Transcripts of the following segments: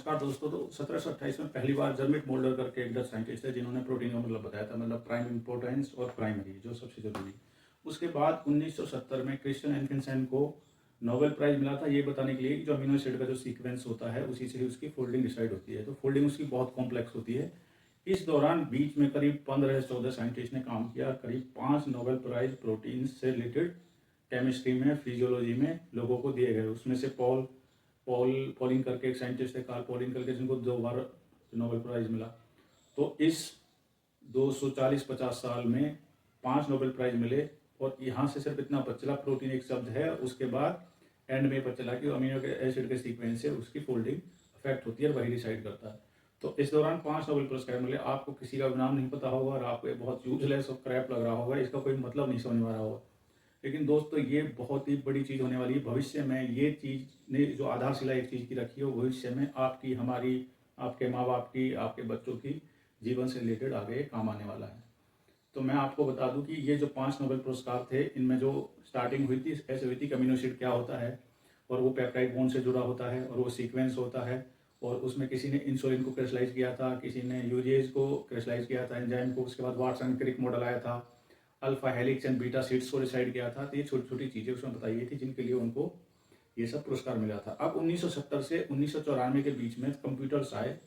नमस्कार दोस्तों। तो 1728 में पहली बार जर्मिट मोल्डर करके एक डच साइंटिस्ट है जिन्होंने प्रोटीन का मतलब बताया था, मतलब प्राइम इम्पोर्टेंस और प्राइमरी जो सबसे जरूरी। उसके बाद 1970 में क्रिश्चियन एनफिनसेन को नोबेल प्राइज मिला था ये बताने के लिए कि जो अमीनो एसिड का जो सीक्वेंस होता है उसी से ही उसकी फोल्डिंग डिसाइड होती है। तो फोल्डिंग उसकी बहुत कॉम्प्लेक्स होती है। इस दौरान बीच में करीब 15 से 14 साइंटिस्ट ने काम किया। करीब 5 नोबेल प्राइज प्रोटीन से रिलेटेड केमिस्ट्री में, फिजियोलॉजी में लोगों को दिए गए। उसमें से पॉलिन करके एक साइंटिस्ट है, कार्ल पॉलिन करके, जिनको 2 बार नोबेल प्राइज मिला। तो इस 240-50 साल में 5 नोबेल प्राइज मिले और यहाँ से सिर्फ इतना पता चला प्रोटीन एक शब्द है। उसके बाद एंड में पता चला कि अमीनो एसिड के सीक्वेंस से उसकी फोल्डिंग अफेक्ट होती है और वही डिसाइड करता है। तो इस दौरान 5 नोबेल पुरस्कार मिले। आपको किसी का नाम नहीं पता होगा और आपको ये बहुत यूजलेस और क्रैप लग रहा होगा, इसका कोई मतलब नहीं समझ में आ रहा होगा। लेकिन दोस्तों ये बहुत ही बड़ी चीज़ होने वाली है। भविष्य में ये चीज़ ने जो आधारशिला एक चीज़ की रखी है वो भविष्य में आपकी, हमारी, आपके माँ बाप की, आपके बच्चों की जीवन से रिलेटेड आगे काम आने वाला है। तो मैं आपको बता दूं कि ये जो 5 नोबेल पुरस्कार थे, इनमें जो स्टार्टिंग हुई थी ऐसे हुई थी कि अमीनो एसिड क्या होता है और वो पेप्टाइड बॉन्ड से जुड़ा होता है और वो सीक्वेंस होता है। और उसमें किसी ने इंसुलिन को क्रिस्टलाइज किया था, किसी ने यूरिएज को क्रिस्टलाइज किया था, एंजाइम को। उसके बाद वाटसन क्रिक मॉडल आया था, alpha helix and beta seeds को डिसाइड किया था। तो ये छोटी छोटी चीज़ें उसमें बताई गई थी जिनके लिए उनको ये सब पुरस्कार मिला था। अब 1970 से 1994 के बीच में कंप्यूटर्स आए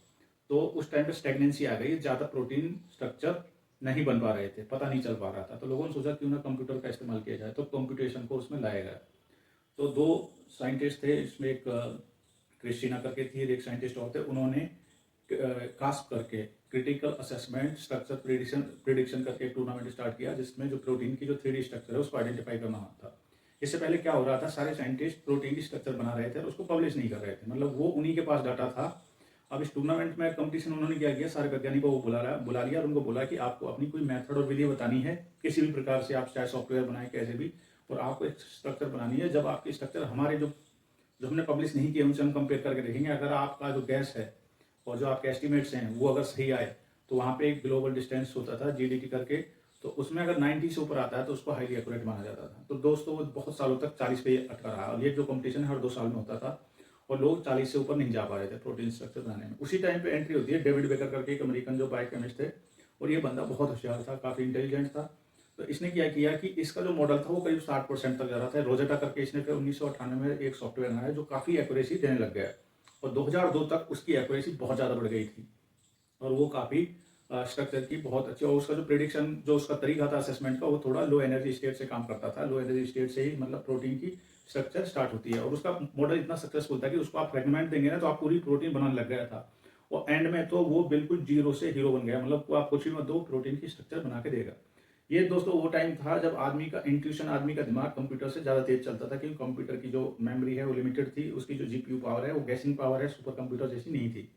तो उस टाइम पे स्टेगनेंसी आ गई, ज़्यादा प्रोटीन स्ट्रक्चर नहीं बन पा रहे थे, पता नहीं चल पा रहा था। तो लोगों ने सोचा क्यों ना कंप्यूटर का इस्तेमाल किया जाए, तो कंप्यूटेशन को उसमें लाया गया। तो 2 साइंटिस्ट थे इसमें, एक क्रिस्टीना करके थी, एक साइंटिस्ट और थे। उन्होंने कास्प करके क्रिटिकल असेसमेंट स्ट्रक्चर प्रिडिक्शन करके एक टूर्नामेंट स्टार्ट किया जिसमें जो प्रोटीन की जो 3D स्ट्रक्चर है उसको आइडेंटिफाई करना था। इससे पहले क्या हो रहा था, सारे साइंटिस्ट प्रोटीन की स्ट्रक्चर बना रहे थे और उसको पब्लिश नहीं कर रहे थे, मतलब वो उन्हीं के पास डाटा था। अब इस टूर्नामेंट में कंपटीशन उन्होंने क्या किया, सारे वैज्ञानिकों को बुला लिया और उनको बोला कि आपको अपनी कोई मेथड और विधि बतानी है किसी भी प्रकार से, आप चाहे सॉफ्टवेयर बनाए कैसे भी, और आपको एक स्ट्रक्चर बनानी है। जब आपकी स्ट्रक्चर हमारे जो जो हमने पब्लिश नहीं किए उनसे हम कंपेयर करके देखेंगे, अगर आपका जो गैस है और जो आपके एस्टिमेट्स हैं वो अगर सही आए तो वहाँ पे एक ग्लोबल डिस्टेंस होता था जीडीटी करके, तो उसमें अगर 90 से ऊपर आता है तो उसको हाईली एक्यूरेट माना जाता था। तो दोस्तों वो बहुत सालों तक 40 पे अटका रहा और ये जो कंपटीशन हर 2 साल में होता था और लोग 40 से ऊपर नहीं जा पा रहे थे प्रोटीन स्ट्रक्चर बनाने में। उसी टाइम पे एंट्री होती है डेविड बेकर करके, एक अमेरिकन जो बायोकेमिस्ट थे, और ये बंदा बहुत होशियार था, काफ़ी इंटेलिजेंट था। तो इसने क्या किया कि इसका जो मॉडल था वो करीब 60% तक जा रहा था। रोजेटा करके इसने फिर 1998 में एक सॉफ्टवेयर बनाया जो काफ़ी एक्यूरेसी देने लग गया और 2002 तक उसकी एक्यूरेसी बहुत ज़्यादा बढ़ गई थी और वो काफ़ी स्ट्रक्चर की बहुत अच्छी, और उसका जो प्रिडिक्शन, जो उसका तरीका था असेसमेंट का, वो थोड़ा लो एनर्जी स्टेट से काम करता था। लो एनर्जी स्टेट से ही मतलब प्रोटीन की स्ट्रक्चर स्टार्ट होती है और उसका मॉडल इतना सक्सेसफुल था कि उसको आप फ्रेगमेंट देंगे ना तो आप पूरी प्रोटीन बनाने लग गया था और एंड में तो वो बिल्कुल जीरो से हीरो बन गया, मतलब आप कुछ भी मत दो प्रोटीन की स्ट्रक्चर बना के देगा। ये दोस्तों वो टाइम था जब आदमी का इंट्यूशन, आदमी का दिमाग कंप्यूटर से ज़्यादा तेज चलता था, क्योंकि कंप्यूटर की जो मेमोरी है वो लिमिटेड थी, उसकी जो जीपीयू पावर है वो गैसिंग पावर है, सुपर कंप्यूटर जैसी नहीं थी।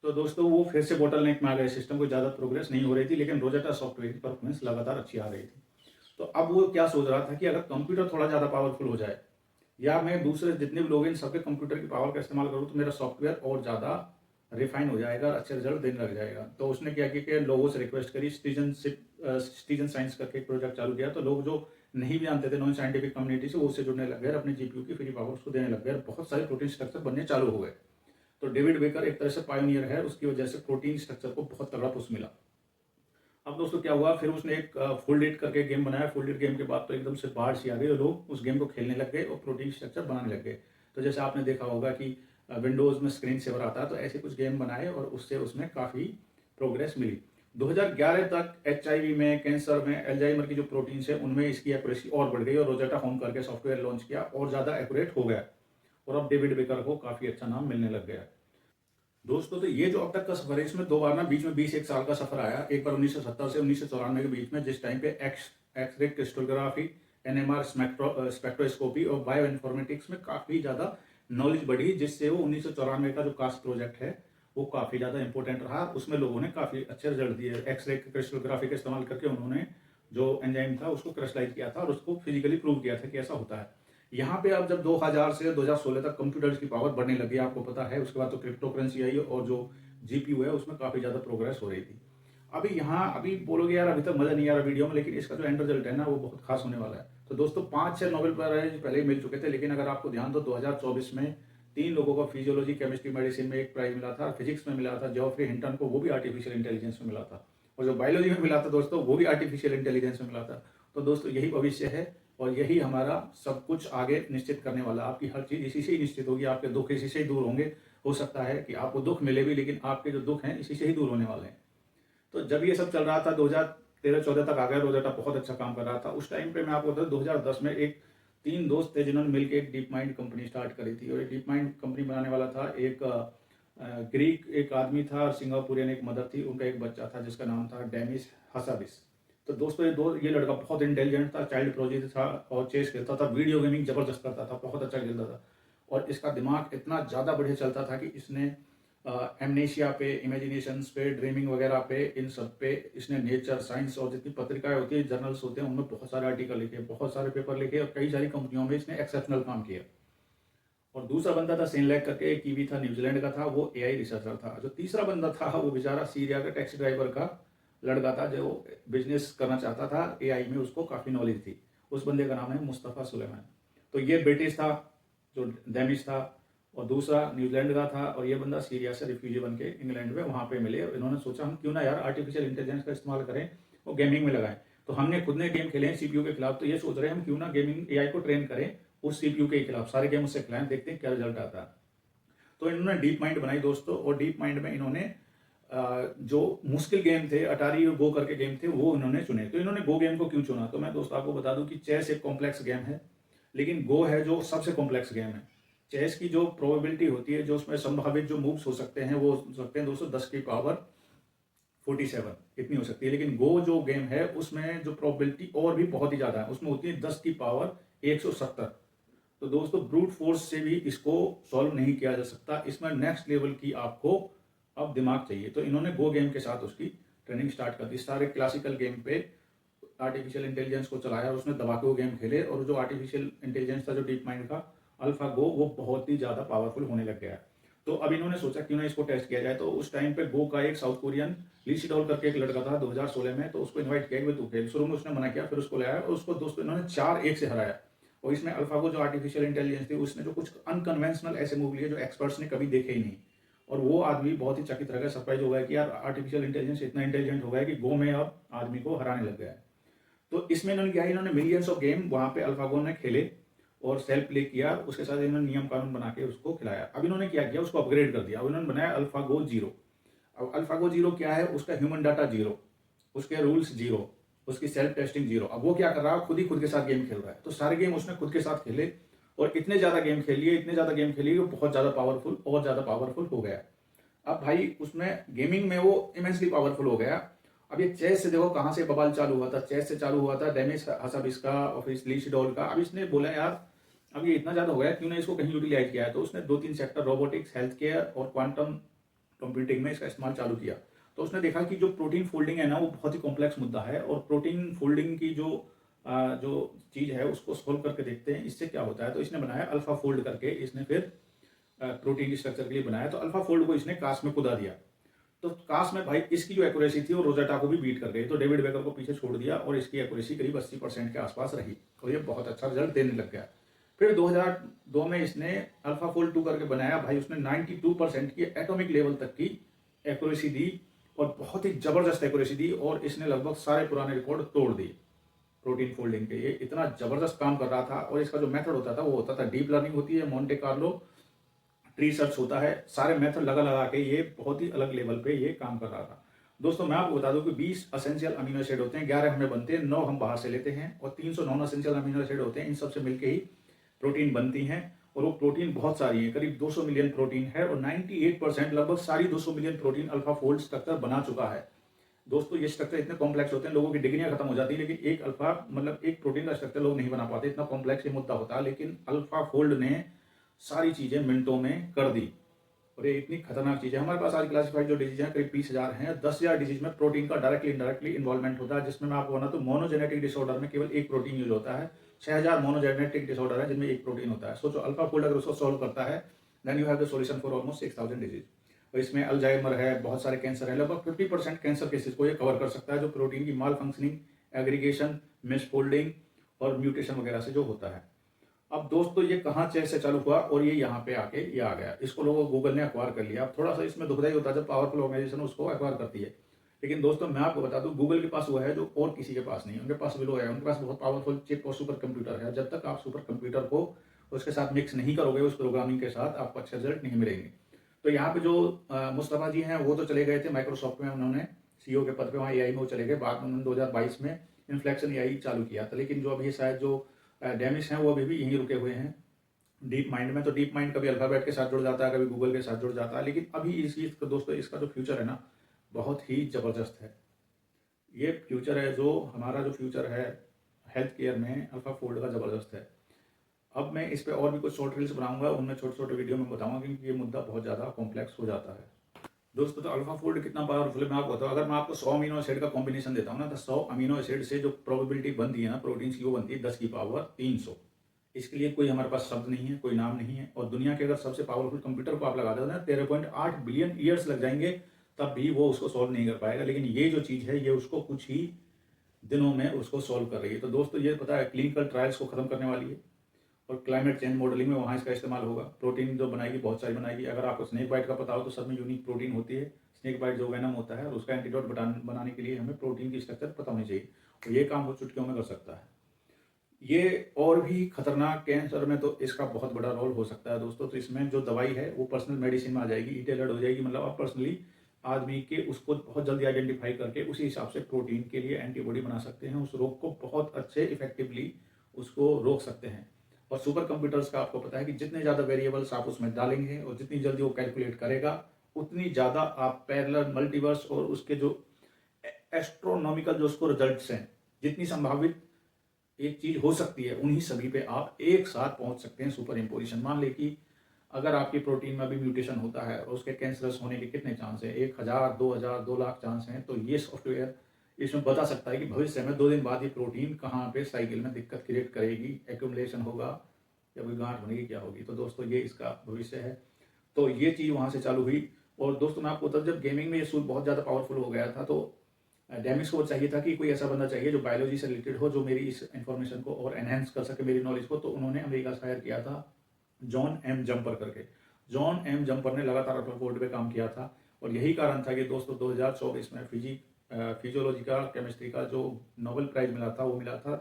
तो दोस्तों वो फिर से बोटल नेक में आ गए, सिस्टम को ज़्यादा प्रोग्रेस नहीं हो रही थी, लेकिन रोजेटा सॉफ्टवेयर की परफॉर्मेंस लगातार अच्छी आ रही थी। तो अब वो क्या सोच रहा था कि अगर कंप्यूटर थोड़ा ज़्यादा पावरफुल हो जाए या मैं दूसरे जितने भी लोग हैं सबके कंप्यूटर की पावर का इस्तेमाल करूँ तो मेरा सॉफ्टवेयर और ज़्यादा रिफाइन हो जाएगा और अच्छे रिजल्ट देने लग जाएगा। तो उसने क्या किया कि लोगों से रिक्वेस्ट करी, सिटीजन साइंस करके एक प्रोजेक्ट चालू किया। तो लोग जो नहीं भी जानते थे नॉन साइंटिफिक कम्युनिटी से, वो उससे जुड़ने लग गए, अपने जीपीयू की फ्री पावर उसको देने लग गए, बहुत सारे प्रोटीन स्ट्रक्चर बनने चालू हो गए। तो डेविड बेकर एक तरह से पायोनियर है, उसकी वजह से प्रोटीन स्ट्रक्चर को बहुत तगड़ा पुश मिला। अब दोस्तों क्या हुआ, फिर उसने एक फोल्डेड करके गेम बनाया। फोल्डेड गेम के बाद तो एकदम से बाढ़ सी आ गई और लोग उस गेम को खेलने लग गए और प्रोटीन स्ट्रक्चर बनाने लग गए। तो जैसे आपने देखा होगा कि विंडोज़ में स्क्रीन सेवर आता है, तो ऐसे कुछ गेम बनाए और उससे उसमें काफ़ी प्रोग्रेस मिली। 2011 तक एचआईवी में, कैंसर में, एल्जाइमर की जो प्रोटीन्स है उनमें इसकी एक्यूरेसी और बढ़ गई और रोजेटा होम करके सॉफ्टवेयर लॉन्च किया और ज़्यादा एक्यूरेट हो गया और अब डेविड बेकर को काफ़ी अच्छा नाम मिलने लग गया। दोस्तों तो ये जो अब तक का सफर है इसमें 2 बार ना बीच में 20-1 साल का सफर आया। एक बार 1970 से 1994 के बीच में, जिस टाइम पे एक्सरे क्रिस्टलोग्राफी, एनएमआर स्पेक्ट्रोस्कोपी और बायो इन्फॉर्मेटिक्स में काफ़ी ज़्यादा नॉलेज बढ़ी, जिससे वो 1994 का जो कास्ट प्रोजेक्ट है वो काफ़ी ज़्यादा इंपॉर्टेंट रहा। उसमें लोगों ने काफ़ी अच्छे रिजल्ट दिए। एक्सरे क्रिस्टलोग्राफी का इस्तेमाल करके उन्होंने जो एंजाइम था उसको क्रिस्टलाइज किया था और उसको फिजिकली प्रूव किया था कि ऐसा होता है। यहाँ पे अब जब 2000 से 2016 तक कंप्यूटर्स की पावर बढ़ने लगी, आपको पता है, उसके बाद तो क्रिप्टो करेंसी आई और जो जीपीयू है उसमें काफ़ी ज़्यादा प्रोग्रेस हो रही थी। अभी बोलोगे यार अभी तक मज़ा नहीं आ रहा वीडियो में, लेकिन इसका जो एंड रिजल्ट है ना वो बहुत खास होने वाला है। तो दोस्तों 5-6 नोबेल प्राइज पहले ही मिल चुके थे, लेकिन अगर आपको ध्यान दो 2024 में 3 लोगों को फिजियोलॉजी, केमिस्ट्री, मेडिसिन में एक प्राइज मिला था, फिजिक्स में मिला था जॉफ्री हिंटन को, वो भी आर्टिफिशियल इंटेलिजेंस में मिला था, और जो बायोलॉजी में मिला था दोस्तों वो भी आर्टिफिशियल इंटेलिजेंस में मिला था। तो दोस्तों यही भविष्य है और यही हमारा सब कुछ आगे निश्चित करने वाला। आपकी हर चीज़ इसी से ही निश्चित होगी, आपके दुख इसी से ही दूर होंगे। हो सकता है कि आपको दुख मिले भी, लेकिन आपके जो दुख हैं इसी से ही दूर होने वाले हैं। तो जब ये सब चल रहा था 2013-14 तक आ गया, रोजेटा बहुत अच्छा काम कर रहा था। उस टाइम पे मैं आपको बता 2010 में एक 3 दोस्त थे जिन्होंने मिलकर एक डीप माइंड कंपनी स्टार्ट करी थी, और एक डीप माइंड कंपनी बनाने वाला था एक ग्रीक एक आदमी था और सिंगापुरियन एक मदर थी, उनका एक बच्चा था जिसका नाम था डेमिस हसाबिस। तो दोस्तों ये लड़का बहुत इंटेलिजेंट था, चाइल्ड प्रोजेक्ट था और चेस खेलता था, वीडियो गेमिंग जबरदस्त करता था, बहुत अच्छा खेलता था, और इसका दिमाग इतना ज़्यादा बढ़िया चलता था कि इसने एमनेशिया पे, इमेजिनेशंस पे, ड्रीमिंग वगैरह पे, इन सब पे इसने नेचर, साइंस और जितनी पत्रिकाएं होती है, जर्नल्स होते हैं, उनमें बहुत सारे आर्टिकल लिखे, बहुत सारे पेपर लिखे, और कई सारी कंपनियों में इसने एक्सेप्शनल काम किया। और दूसरा बंदा था सेनलैक करके, एक कीवी था, न्यूजीलैंड का था, वो एआई रिसर्चर था। जो तीसरा बंदा था वो बेचारा सीरिया का टैक्सी ड्राइवर का लड़का था जो बिजनेस करना चाहता था एआई में, उसको काफ़ी नॉलेज थी। उस बंदे का नाम है मुस्तफ़ा सुलेमान। तो ये ब्रिटिश था जो डेमिश था, और दूसरा न्यूजीलैंड का था, और ये बंदा सीरिया से रिफ्यूजी बन के इंग्लैंड में वहाँ पे मिले। और इन्होंने सोचा हम क्यों ना यार आर्टिफिशियल इंटेलिजेंस का इस्तेमाल करें और गेमिंग में लगाएं। तो हमने खुद ने गेम खेले हैं सीपीयू के खिलाफ, तो ये सोच रहे हैं हम क्यों ना गेमिंग एआई को ट्रेन करें उस सीपीयू के खिलाफ, सारे गेम उससे खिलाएं, देखते हैं क्या रिजल्ट आता है। तो इन्होंने डीप माइंड बनाई दोस्तों, और डीप माइंड में इन्होंने जो मुश्किल गेम थे, अटारी और गो करके गेम थे, वो इन्होंने चुने। तो इन्होंने गो गेम को क्यों चुना, तो मैं दोस्तों आपको बता दूं कि चेस एक कॉम्प्लेक्स गेम है, लेकिन गो है जो सबसे कॉम्प्लेक्स गेम है। चेस की जो प्रोबेबिलिटी होती है, जो उसमें संभावित जो मूव्स हो सकते हैं, वो हो सकते हैं दोस्तों 10 की पावर 47 इतनी हो सकती है। लेकिन गो जो गेम है उसमें जो प्रोबेबिलिटी और भी बहुत ही ज़्यादा है, उसमें होती है 10 की पावर 170। तो दोस्तों ब्रूट फोर्स से भी इसको सॉल्व नहीं किया जा सकता, इसमें नेक्स्ट लेवल की आपको अब दिमाग चाहिए। तो इन्होंने गो गेम के साथ उसकी ट्रेनिंग स्टार्ट कर दी। सारे क्लासिकल गेम पे आर्टिफिशियल इंटेलिजेंस को चलाया, उसने दबा के वो गेम खेले, और जो आर्टिफिशियल इंटेलिजेंस था जो डीप माइंड का अल्फा गो, वो बहुत ही ज़्यादा पावरफुल होने लग गया। तो अब इन्होंने सोचा क्यों ना इसको टेस्ट किया जाए। तो उस टाइम पे गो का एक साउथ कोरियन ली सिडोल करके एक लड़का था 2016 में, तो उसको इन्वाइट किया कि तू खेल। शुरू में उसने मना किया, फिर उसको ले आया और उसको दोस्तों इन्होंने 4-1 से हराया। और इसमें अल्फागो जो आर्टिफिशियल इंटेलिजेंस थी, उसने जो कुछ अनकन्वेंशनल ऐसे मूव लिए जो एक्सपर्ट्स ने कभी देखे ही नहीं, और वो आदमी बहुत ही चकित रह गया, सरप्राइज हो गया कि यार आर्टिफिशियल इंटेलिजेंस इतना इंटेलिजेंट हो गया कि गो में अब आदमी को हराने लग गया है। तो इसमें इन्होंने क्या, इन्होंने मिलियंस ऑफ गेम वहाँ पे अल्फागो ने खेले और सेल्फ प्ले किया, उसके साथ इन्होंने नियम कानून बना के उसको खिलाया। अब इन्होंने क्या किया, उसको अपग्रेड कर दिया, अब इन्होंने बनाया अल्फागो 0। अब अल्फागो 0 क्या है, उसका ह्यूमन डाटा 0, उसके रूल्स 0, उसकी सेल्फ टेस्टिंग 0। अब वो क्या कर रहा है, खुद ही खुद के साथ गेम खेल रहा है। तो सारे गेम उसने खुद के साथ खेले, और इतने ज़्यादा गेम खेलिए, इतने ज़्यादा गेम खेलिए, वो बहुत ज़्यादा पावरफुल और ज़्यादा पावरफुल हो गया। अब भाई उसमें गेमिंग में वो इमेंसली पावरफुल हो गया। अब ये चेस से देखो कहाँ से बवाल चालू हुआ था, चेस से चालू हुआ था, डेनिस हसाबिस का और फिर ली सिडोल का। अब इसने बोला यार अब ये इतना ज़्यादा हो गया, क्यों ना इसको कहीं यूटिलाइज किया है। तो उसने 2-3 सेक्टर, रोबोटिक्स, हेल्थ केयर और क्वांटम कंप्यूटिंग में इसका इस्तेमाल चालू किया। तो उसने देखा कि जो प्रोटीन फोल्डिंग है ना, वो बहुत ही कॉम्प्लेक्स मुद्दा है, और प्रोटीन फोल्डिंग की जो चीज़ है उसको सोल्व करके देखते हैं इससे क्या होता है। तो इसने बनाया अल्फा फोल्ड करके, इसने फिर प्रोटीन की स्ट्रक्चर के लिए बनाया। तो अल्फा फोल्ड को इसने कास में कुदा दिया। तो कास में भाई इसकी जो एक्यूरेसी थी वो रोजेटा को भी बीट कर गई। तो डेविड बेकर को पीछे छोड़ दिया, और इसकी एक्यूरेसी करीब 80% के आसपास रही, और ये बहुत अच्छा रिजल्ट देने लग गया। फिर 2002 में इसने अल्फा फोल्ड 2 करके बनाया। भाई उसने 92% की एटॉमिक लेवल तक की एक्यूरेसी दी, और बहुत ही जबरदस्त एक्यूरेसी दी, और इसने लगभग सारे पुराने रिकॉर्ड तोड़ दिए प्रोटीन फोल्डिंग के। ये इतना जबरदस्त काम कर रहा था। और इसका जो मेथड होता था वो होता था डीप लर्निंग होती है, मोंटे कार्लो ट्री सर्च होता है, सारे मेथड लगा लगा के ये बहुत ही अलग लेवल पे ये काम कर रहा था। दोस्तों मैं आपको बता दूं कि 20 असेंशियल अमीनो एसिड होते हैं, 11 हमें बनते हैं, 9 हम बाहर से लेते हैं, और 300 नॉन असेंशियल अमीनो एसिड होते हैं। इन सबसे मिलकर ही प्रोटीन बनती हैं, और वो प्रोटीन बहुत सारी है, करीब 200 मिलियन प्रोटीन है, और 98% लगभग सारी 200 million protein alpha fold structure बना चुका है। दोस्तों ये स्ट्रक्चर इतने कॉम्प्लेक्स होते हैं, लोगों की डिग्रियां खत्म हो जाती है, लेकिन एक अल्फा मतलब एक प्रोटीन का स्ट्रक्चर लोग नहीं बना पाते, इतना कॉम्प्लेक्स ये मुद्दा होता है। लेकिन अल्फा फोल्ड ने सारी चीजें मिनटों में कर दी, और ये इतनी खतरनाक चीज है। हमारे पास आज क्लासिफाइड जो डिजीज हैं करीब 20,000 हैं। 10,000 डिजीज में प्रोटीन का डायरेक्टली इनडायरेक्टली इन्वॉल्वमेंट होता है, जिसमें मैं आपको बना तो मोनोजेनेटिक डिसऑर्डर में केवल एक प्रोटीन यूज होता है। 6,000 मोनोजेनेटिक डिसऑर्डर है जिनमें एक प्रोटीन होता है। सोचो अल्फा फोल्ड अगर उसको सॉल्व करता है, then you have the solution for almost 6,000 disease. और इसमें अल्जाइमर है, बहुत सारे कैंसर है, लगभग 50% कैंसर केसेस को ये कवर कर सकता है, जो प्रोटीन की माल फंक्शनिंग, एग्रीगेशन, मिसफोल्डिंग और म्यूटेशन वगैरह से जो होता है। अब दोस्तों ये कहाँ से चालू हुआ और ये यहाँ पे आके ये आ गया, इसको लोगों गूगल ने अक्वायर कर लिया। अब थोड़ा सा इसमें दुखदाई होता है जब पावरफुल ऑर्गेनाइजेशन उसको अक्वायर करती है, लेकिन दोस्तों मैं आपको बता दूं गूगल के पास वो है जो और किसी के पास नहीं है। उनके पास विलो है, उनके पास बहुत पावरफुल चिप और सुपर कंप्यूटर है। जब तक आप सुपर कंप्यूटर को उसके साथ मिक्स नहीं करोगे उस प्रोग्रामिंग के साथ, आपको अच्छे रिजल्ट नहीं मिलेंगे। तो यहाँ पे जो मुस्तफा जी हैं वो तो चले गए थे माइक्रोसॉफ्ट में, उन्होंने सीईओ के पद पे वहाँ एआई में वो चले गए। बाद में उन्होंने 2022 में इन्फ्लेक्शन एआई चालू किया था। लेकिन जो अभी शायद जो डेमिस हैं वो अभी भी यहीं रुके हुए हैं डीप माइंड में। तो डीप माइंड कभी अल्फाबेट के साथ जुड़ जाता है, कभी गूगल के साथ जुड़ जाता है। लेकिन अभी दोस्तों इसका जो फ्यूचर है ना बहुत ही ज़बरदस्त है। ये फ्यूचर है जो हमारा जो फ्यूचर है हेल्थ केयर में अल्फा फोल्ड का ज़बरदस्त है। अब मैं इस पे और भी कुछ शॉर्ट रील्स बनाऊंगा, उनमें छोटे छोटे वीडियो में बताऊंगा क्योंकि ये मुद्दा बहुत ज़्यादा कॉम्प्लेक्स हो जाता है। दोस्तों तो अल्फा फोल्ड कितना पावरफुल है मैं आपको बताऊँ। अगर मैं आपको 100 अमीनो एसिड का कॉम्बिनेशन देता हूँ ना, तो 100 अमीनो एसिड से जो प्रोबेबिलिटी बनती है ना प्रोटीन की, वो बनती है 10 की पावर 300। इसके लिए कोई हमारे पास शब्द नहीं है, कोई नाम नहीं है। और दुनिया के अगर सबसे पावरफुल कंप्यूटर को आप लगा दो ना 13.8 बिलियन ईयर्स लग जाएंगे, तब भी वो उसको सॉल्व नहीं कर पाएगा। लेकिन ये जो चीज़ है ये उसको कुछ ही दिनों में उसको सॉल्व कर रही है। तो दोस्तों ये पता है क्लिनिकल ट्रायल्स को खत्म करने वाली है और क्लाइमेट चेंज मॉडलिंग में वहाँ इसका इस्तेमाल होगा। प्रोटीन जो बनाएगी बहुत सारी बनाएगी। अगर आपको स्नेक बाइट का पता हो तो सब में यूनिक प्रोटीन होती है। स्नेक बाइट जो वेनम होता है और उसका एंटीडोट बनाने के लिए हमें प्रोटीन की स्ट्रक्चर पता होनी चाहिए और ये काम वो चुटकियों में कर सकता है। ये और भी खतरनाक कैंसर में तो इसका बहुत बड़ा रोल हो सकता है दोस्तों। तो इसमें जो दवाई है वो पर्सनल मेडिसिन में आ जाएगी, टेलर्ड हो जाएगी। मतलब आप पर्सनली आदमी के उसको बहुत जल्दी आइडेंटिफाई करके उसी हिसाब से प्रोटीन के लिए एंटीबॉडी बना सकते हैं। उस रोग को बहुत अच्छे इफेक्टिवली उसको रोक सकते हैं। और सुपर कंप्यूटर्स का आपको पता है कि जितने ज़्यादा वेरिएबल्स आप उसमें डालेंगे और जितनी जल्दी वो कैलकुलेट करेगा, उतनी ज़्यादा आप पैरेलल मल्टीवर्स और उसके जो एस्ट्रोनॉमिकल जो उसको रिजल्ट्स हैं, जितनी संभावित एक चीज हो सकती है उन्हीं सभी पे आप एक साथ पहुंच सकते हैं। सुपर इम्पोजिशन मान ले कि अगर आपकी प्रोटीन में भी म्यूटेशन होता है और उसके कैंसरस होने के कितने चांस है, 1000, 2000, 2 लाख चांस हैं। तो ये सॉफ्टवेयर इसमें बता सकता है कि भविष्य में 2 दिन बाद ये प्रोटीन कहाँ पे साइकिल में दिक्कत क्रिएट करेगी, एक्यूमुलेशन होगा या कोई गांठ बनेगी, क्या होगी। तो दोस्तों ये इसका भविष्य है। तो ये चीज़ वहाँ से चालू हुई। और दोस्तों मैं आपको जब गेमिंग में ये सूट बहुत ज़्यादा पावरफुल हो गया था, तो डेमिस को चाहिए था कि कोई ऐसा बंदा चाहिए जो बायोलॉजी से रिलेटेड हो, जो मेरी इस इन्फॉर्मेशन को और एनहेंस कर सके, मेरी नॉलेज को। तो उन्होंने अमेरिका से हायर किया था जॉन एम जंपर करके। जॉन एम जंपर ने लगातार अल्फाफोल्ड पे काम किया था और यही कारण था कि दोस्तों 2024 में फिजियोलॉजी का, केमिस्ट्री का जो नोबेल प्राइज मिला था वो मिला था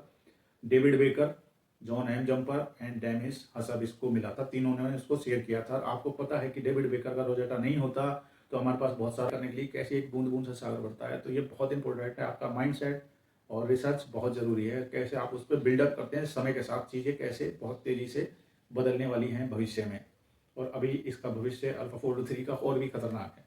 David Baker, John M Jumper and Demis Hassabis, इसको मिला था। तीनों ने इसको शेयर किया था। आपको पता है कि डेविड बेकर का रोजेटा नहीं होता तो हमारे पास बहुत सारा करने के लिए कैसे एक बूंद बूंद से सागर बढ़ता है। तो ये बहुत इंपॉर्टेंट है। आपका माइंडसेट और रिसर्च बहुत ज़रूरी है। कैसे आप उस पर बिल्डअप करते हैं समय के साथ, चीज़ें कैसे बहुत तेज़ी से बदलने वाली हैं भविष्य में। और अभी इसका भविष्य अल्फाफोल्ड 3 का और भी खतरनाक है।